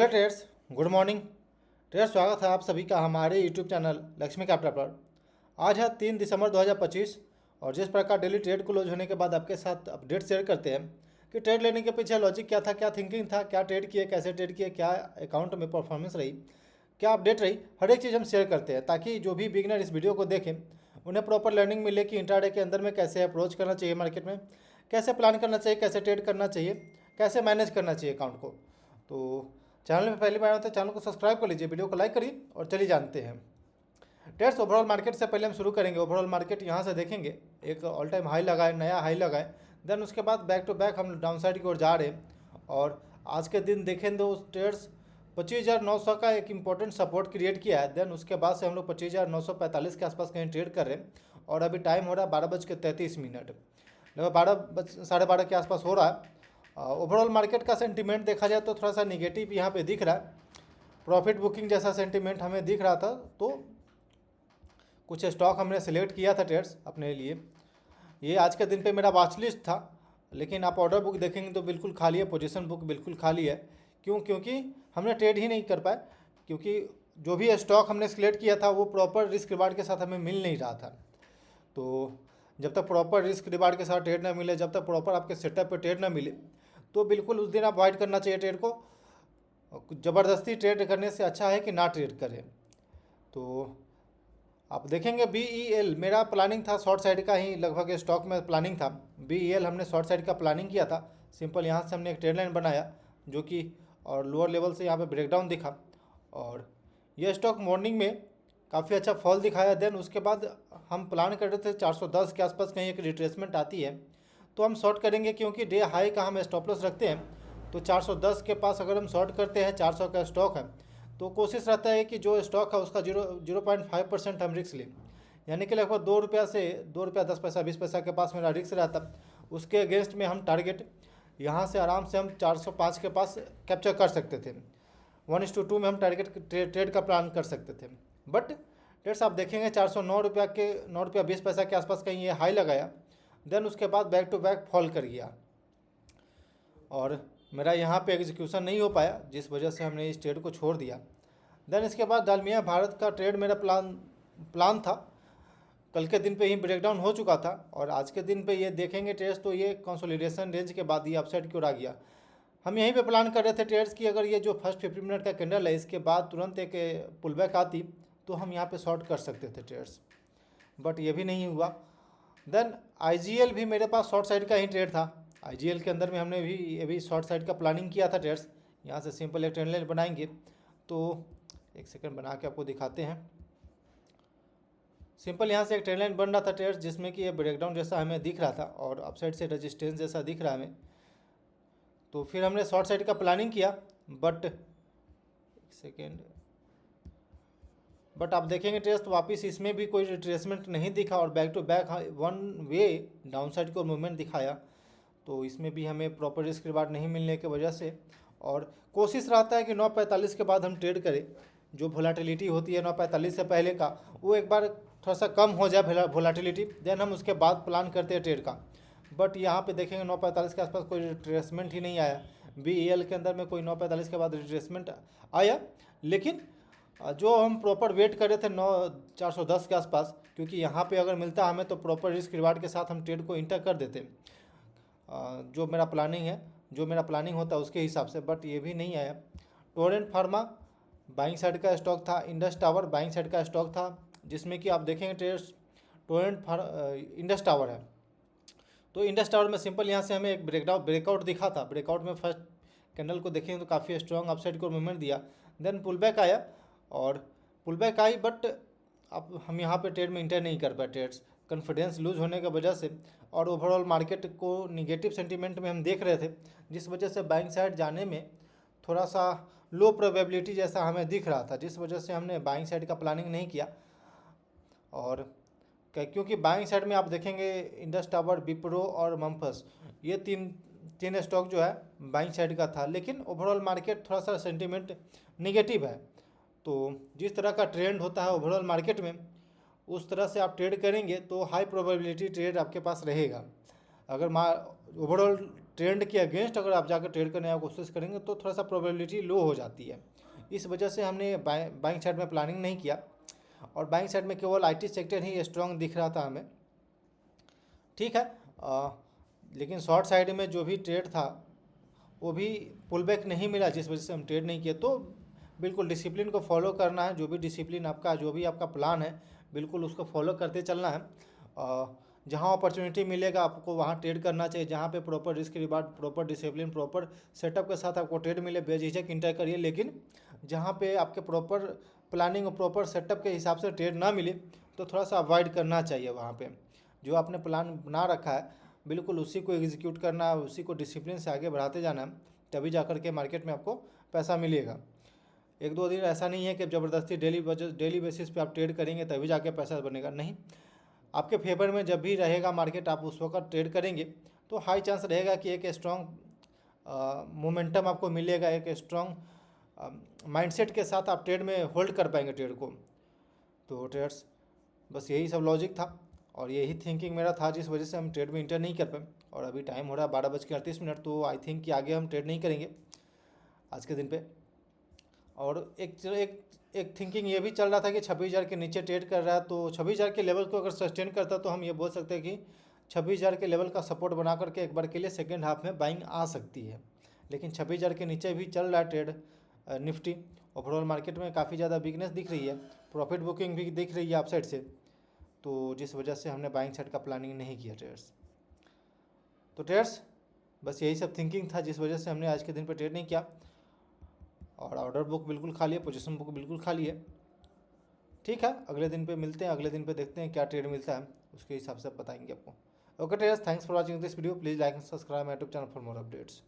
Hello traders, good morning. Traders, स्वागत है आप सभी का हमारे यूट्यूब चैनल लक्ष्मी कैपिटल पर। आज है 3 दिसंबर 2025 और जिस प्रकार डेली ट्रेड क्लोज होने के बाद आपके साथ अपडेट शेयर करते हैं कि ट्रेड लेने के पीछे लॉजिक क्या था, क्या थिंकिंग था, क्या ट्रेड किए, कैसे ट्रेड किए, क्या अकाउंट में परफॉर्मेंस रही, क्या अपडेट रही, हर एक चीज़ हम शेयर करते हैं ताकि जो भी बिगनर इस वीडियो को देखें उन्हें प्रॉपर लर्निंग मिले कि इंट्राडे के अंदर में कैसे अप्रोच करना चाहिए, मार्केट में कैसे प्लान करना चाहिए, कैसे ट्रेड करना चाहिए, कैसे मैनेज करना चाहिए अकाउंट को। तो चैनल में पहली बार आए तो चैनल को सब्सक्राइब कर लीजिए, वीडियो को लाइक करिए और चलिए जानते हैं ट्रेड्स। ओवरऑल मार्केट से पहले हम शुरू करेंगे। ओवरऑल मार्केट यहाँ से देखेंगे एक ऑल टाइम हाई लगाए, नया हाई लगाए, देन उसके बाद बैक टू बैक हम डाउन साइड की ओर जा रहे हैं। और आज के दिन देखें तो ट्रेड्स 25,900 का एक इंपॉर्टेंट सपोर्ट क्रिएट किया है। देन उसके बाद से हम लोग 25,945 के आसपास कहीं ट्रेड कर रहे हैं और अभी टाइम हो रहा है 12:33, लगभग 12 साढ़े 12 के आसपास हो रहा है। ओवरऑल मार्केट का सेंटीमेंट देखा जाए तो थोड़ा सा निगेटिव यहाँ पे दिख रहा है। प्रॉफिट बुकिंग जैसा सेंटीमेंट हमें दिख रहा था, तो कुछ स्टॉक हमने सिलेक्ट किया था ट्रेड्स अपने लिए। ये आज के दिन पे मेरा वॉच लिस्ट था, लेकिन आप ऑर्डर बुक देखेंगे तो बिल्कुल खाली है, पोजीशन बुक बिल्कुल खाली है। क्योंकि हमने ट्रेड ही नहीं कर पाए, क्योंकि जो भी स्टॉक हमने सिलेक्ट किया था वो प्रॉपर रिस्क रिवार्ड के साथ हमें मिल नहीं रहा था। तो जब तक प्रॉपर रिस्क रिवार्ड के साथ ट्रेड ना मिले, जब तक प्रॉपर आपके सेटअप पे ट्रेड ना मिले, तो बिल्कुल उस दिन अवॉइड करना चाहिए ट्रेड को। ज़बरदस्ती ट्रेड करने से अच्छा है कि ना ट्रेड करें। तो आप देखेंगे BEL मेरा प्लानिंग था शॉर्ट साइड का ही, लगभग स्टॉक में प्लानिंग था। BEL हमने शॉर्ट साइड का प्लानिंग किया था। सिंपल यहाँ से हमने एक ट्रेड लाइन बनाया जो कि और लोअर लेवल से यहाँ पे ब्रेकडाउन दिखा और ये स्टॉक मॉर्निंग में काफ़ी अच्छा फॉल दिखाया। देन उसके बाद हम प्लान कर रहे थे 410 के आसपास कहीं एक रिट्रेसमेंट आती है तो हम शॉर्ट करेंगे, क्योंकि डे हाई का हम स्टॉप लॉस रखते हैं। तो 410 के पास अगर हम शॉर्ट करते हैं, 400 का स्टॉक है, तो कोशिश रहता है कि जो स्टॉक है उसका 0.5% हम रिस्क लें, यानी कि लगभग ₹2 से ₹2 10 पैसा 20 पैसा के पास मेरा रिस्क रहता। उसके अगेंस्ट में हम टारगेट यहाँ से आराम से हम 405 के पास कैप्चर कर सकते थे। 1:2 में हम टारगेट ट्रेड का प्लान कर सकते थे। बट ट्रेड्स आप देखेंगे ₹409 के ₹9.20 के आसपास कहीं ये हाई लगाया। देन उसके बाद बैक टू बैक फॉल कर गया और मेरा यहाँ पे एग्जीक्यूशन नहीं हो पाया, जिस वजह से हमने इस ट्रेड को छोड़ दिया। देन इसके बाद डालमिया भारत का ट्रेड मेरा प्लान था, कल के दिन पे ही ब्रेकडाउन हो चुका था और आज के दिन पे ये देखेंगे ट्रेड्स तो ये कंसोलिडेशन रेंज के बाद ये अपसाइड की ओर आ गया। हम यहीं पे प्लान कर रहे थे ट्रेड्स की, अगर ये जो फर्स्ट 50 मिनट का कैंडल है इसके बाद तुरंत एक पुल बैक आती तो हम यहाँ पे शॉर्ट कर सकते थे ट्रेड्स, बट ये भी नहीं हुआ। देन IGL भी मेरे पास शॉर्ट साइड का ही ट्रेड था। IGL के अंदर में हमने भी ये भी शॉर्ट साइड का प्लानिंग किया था ट्रेड्स। यहाँ से सिंपल एक ट्रेंड लाइन बनाएंगे, तो एक सेकंड बना के आपको दिखाते हैं। सिंपल यहाँ से एक ट्रेंड लाइन बन रहा था ट्रेड्स, जिसमें कि ये ब्रेकडाउन जैसा हमें दिख रहा था और अपसाइड से रेजिस्टेंस जैसा दिख रहा है हमें। तो फिर हमने शॉर्ट साइड का प्लानिंग किया, बट आप देखेंगे ट्रेस तो वापस इसमें भी कोई रिट्रेसमेंट नहीं दिखा और back to back one way down side को मूवमेंट दिखाया। तो इसमें भी हमें प्रॉपर रिस्क रिवार्ड नहीं मिलने की वजह से, और कोशिश रहता है कि 9:45 के बाद हम ट्रेड करें। जो वोलाटिलिटी होती है 9:45 से पहले का, वो एक बार थोड़ा सा कम हो जाए वोलाटिलिटी, देन हम उसके बाद प्लान करते हैं ट्रेड का। बट यहाँ पे देखेंगे 9:45 के आसपास कोई रिट्रेसमेंट ही नहीं आया। BEL के अंदर में कोई 9:45 के बाद रिट्रेसमेंट आया, लेकिन जो हम प्रॉपर वेट कर रहे थे 410 के आसपास, क्योंकि यहाँ पे अगर मिलता हमें तो प्रॉपर रिस्क रिवार्ड के साथ हम ट्रेड को इंटर कर देते, जो मेरा प्लानिंग है, जो मेरा प्लानिंग होता है उसके हिसाब से। बट ये भी नहीं आया। टोरेंट फार्मा बाइंग साइड का स्टॉक था, इंडस टावर बाइंग साइड का स्टॉक था, जिसमें कि आप देखेंगे ट्रेड्स इंडस टावर है। तो इंडस टावर में सिंपल यहाँ से हमें एक ब्रेकआउट दिखा था। ब्रेकआउट में फर्स्ट कैंडल को देखेंगे तो काफ़ी स्ट्रॉन्ग अपसाइड को मूवमेंट दिया। देन पुल बैक आया और पुल बैक आई, बट अब हम यहाँ पे ट्रेड में इंटर नहीं कर पाए। ट्रेड्स कॉन्फिडेंस लूज होने की वजह से और ओवरऑल मार्केट को निगेटिव सेंटीमेंट में हम देख रहे थे, जिस वजह से बाइंग साइड जाने में थोड़ा सा लो प्रोबेबिलिटी जैसा हमें दिख रहा था, जिस वजह से हमने बाइंग साइड का प्लानिंग नहीं किया। और क्योंकि बाइंग साइड में आप देखेंगे इंडस टावर, विप्रो और मम्फस, ये तीन स्टॉक जो है बाइंग साइड का था, लेकिन ओवरऑल मार्केट थोड़ा सा सेंटीमेंट निगेटिव है। तो जिस तरह का ट्रेंड होता है ओवरऑल मार्केट में, उस तरह से आप ट्रेड करेंगे तो हाई प्रोबेबिलिटी ट्रेड आपके पास रहेगा। अगर ओवरऑल ट्रेंड के अगेंस्ट अगर आप जाकर ट्रेड करने की कोशिश करेंगे तो थोड़ा सा प्रोबेबिलिटी लो हो जाती है। इस वजह से हमने बाइंग साइड में प्लानिंग नहीं किया, और बाइंग साइड में केवल आईटी सेक्टर ही स्ट्रांग दिख रहा था हमें। ठीक है, लेकिन शॉर्ट साइड में जो भी ट्रेड था वो भी पुल बैक नहीं मिला, जिस वजह से हम ट्रेड नहीं किए। तो बिल्कुल डिसिप्लिन को फॉलो करना है, जो भी डिसिप्लिन आपका, जो भी आपका प्लान है, बिल्कुल उसको फॉलो करते चलना है। जहाँ अपॉर्चुनिटी मिलेगा आपको वहाँ ट्रेड करना चाहिए, जहाँ पे proper risk reward, proper discipline, proper setup के साथ आपको ट्रेड मिले बेझिझक इंटर करिए। लेकिन जहाँ पे आपके प्रॉपर प्लानिंग और प्रॉपर सेटअप के हिसाब से ट्रेड ना मिले तो थोड़ा सा अवॉइड करना चाहिए। वहाँ पे जो आपने प्लान बना रखा है बिल्कुल उसी को एग्जीक्यूट करना है, उसी को डिसिप्लिन से आगे बढ़ाते जाना है, तभी जा कर के मार्केट में आपको पैसा मिलेगा। एक दो दिन ऐसा नहीं है कि ज़बरदस्ती डेली बेसिस पे आप ट्रेड करेंगे तभी जाके पैसा बनेगा, नहीं। आपके फेवर में जब भी रहेगा मार्केट, आप उस वक्त ट्रेड करेंगे तो हाई चांस रहेगा कि एक स्ट्रॉन्ग मोमेंटम आपको मिलेगा, एक स्ट्रॉन्ग माइंडसेट के साथ आप ट्रेड में होल्ड कर पाएंगे ट्रेड को। तो ट्रेड्स बस यही सब लॉजिक था और यही थिंकिंग मेरा था, जिस वजह से हम ट्रेड में इंटर नहीं कर पाए। और अभी टाइम हो रहा है 12:38, तो आई थिंक कि आगे हम ट्रेड नहीं करेंगे आज के दिन पे। और एक थिंकिंग ये भी चल रहा था कि 26,000 के नीचे ट्रेड कर रहा है, तो 26,000 के लेवल को अगर सस्टेन करता तो हम ये बोल सकते हैं कि 26,000 के लेवल का सपोर्ट बना करके एक बार के लिए सेकेंड हाफ में बाइंग आ सकती है। लेकिन 26,000 के नीचे भी चल रहा है ट्रेड निफ्टी। ओवरऑल मार्केट में काफ़ी ज़्यादा वीकनेस दिख रही है, प्रॉफिट बुकिंग भी दिख रही है आप साइड से, तो जिस वजह से हमने बाइंग साइड का प्लानिंग नहीं किया ट्रेड्स। तो ट्रेड्स बस यही सब थिंकिंग था जिस वजह से हमने आज के दिन पर ट्रेड नहीं किया। और ऑर्डर बुक बिल्कुल खाली है, पोजीशन बुक बिल्कुल खाली है। ठीक है, अगले दिन पे मिलते हैं, अगले दिन पे देखते हैं क्या ट्रेड मिलता है, उसके हिसाब से बताएंगे आपको। Okay traders, thanks for watching this video. Please like and subscribe my YouTube channel for more updates.